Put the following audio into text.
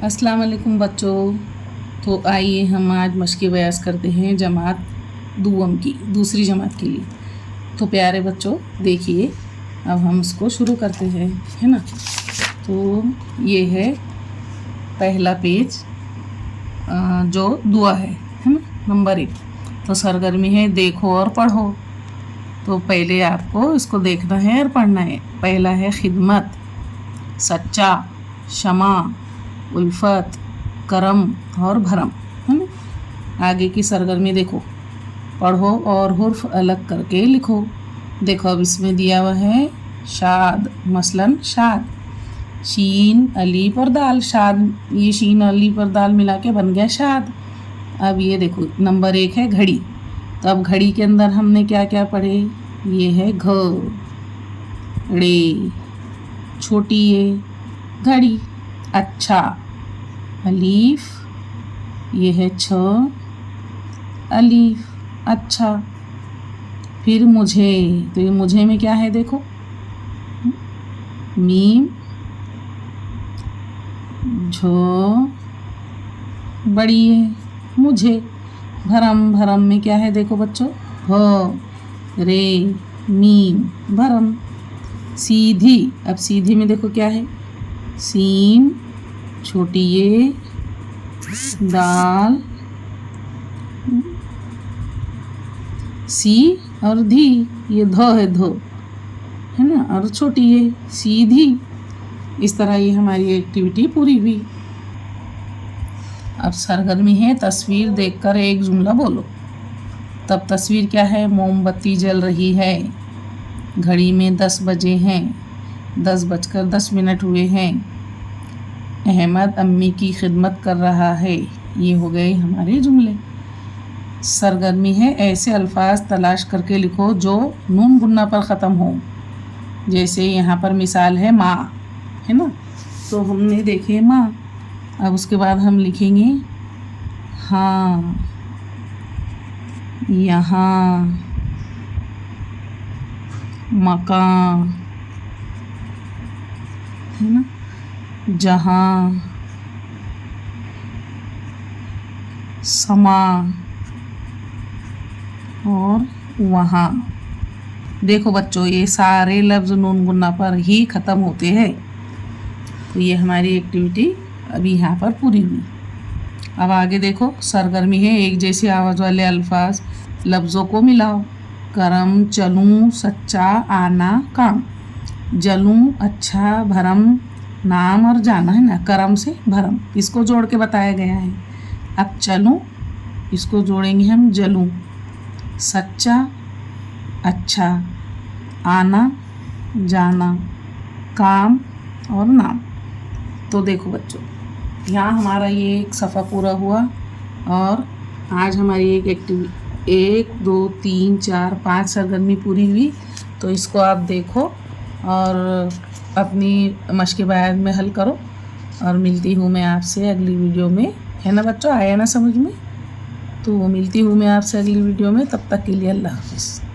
अस्सलाम वालेकुम बच्चों। तो आइए हम आज मश्क़ बयास करते हैं जमात दुअम की, दूसरी जमात के लिए। तो प्यारे बच्चों देखिए, अब हम इसको शुरू करते हैं, है ना। तो ये है पहला पेज जो दुआ है ना, नंबर 1। तो सरगर्मी है देखो और पढ़ो। तो पहले आपको इसको देखना है और पढ़ना है। पहला है खिदमत, सच्चा, क्षमा, उल्फत, करम और भरम, है ना। आगे की सरगर्मी देखो, पढ़ो और हुर्फ अलग करके लिखो। देखो अब इसमें दिया हुआ है शाद, मसलन शाद, शीन अलीफ और दाल, शाद, ये शीन अलीफ और दाल मिला के बन गया शाद। अब ये देखो नंबर 1 है घड़ी। तो अब घड़ी के अंदर हमने क्या क्या पढ़े, ये है घ, ड़े, छोटी ये घड़ी, अच्छा, अलीफ, ये है छ, अलीफ, अच्छा। फिर मुझे, तो ये मुझे में क्या है देखो, मीम, झ, बड़ी है मुझे। भरम, भरम में क्या है देखो बच्चों, ह, रे, मीम, भरम। सीधी, अब सीधी में देखो क्या है, सीन, छोटी ये, दाल, सी और धी, ये ध है धो, है ना, और छोटी ये सीधी। इस तरह ये हमारी एक्टिविटी पूरी हुई। अब सरगर्मी है तस्वीर देखकर एक जुमला बोलो। तब तस्वीर क्या है, मोमबत्ती जल रही है, घड़ी में 10 बजे हैं, 10:10 हुए हैं, अहमद अम्मी की खिदमत कर रहा है। ये हो गए हमारे जुमले। सरगर्मी है ऐसे अल्फाज तलाश करके लिखो जो नून गुन्ना पर ख़त्म हो। जैसे यहाँ पर मिसाल है माँ, है ना। तो हमने देखे माँ। अब उसके बाद हम लिखेंगे हाँ, यहाँ, मकान, है ना, जहाँ, समा और वहाँ। देखो बच्चों ये सारे लफ्ज़ नून गुन्ना पर ही ख़त्म होते हैं। तो ये हमारी एक्टिविटी अभी यहाँ पर पूरी हुई। अब आगे देखो सरगर्मी है एक जैसी आवाज़ वाले अल्फाज लफ्ज़ों को मिलाओ। करम, चलूँ, सच्चा, आना, काम। जलूँ, अच्छा, भरम, नाम और जाना, है ना। करम से भरम, इसको जोड़ के बताया गया है। अब चलूँ, इसको जोड़ेंगे हम जलूँ। सच्चा, अच्छा, आना, जाना, काम और नाम। तो देखो बच्चों यहाँ हमारा ये एक सफ़ा पूरा हुआ और आज हमारी एक एक्टिविटी 1 2 3 4 5 सरगर्मी पूरी हुई। तो इसको आप देखो और अपनी मश्क़ बयान में हल करो। और मिलती हूँ मैं आपसे अगली वीडियो में, है ना बच्चों, आया ना समझ में। तो मिलती हूँ मैं आपसे अगली वीडियो में, तब तक के लिए अल्लाह हाफ़िज़।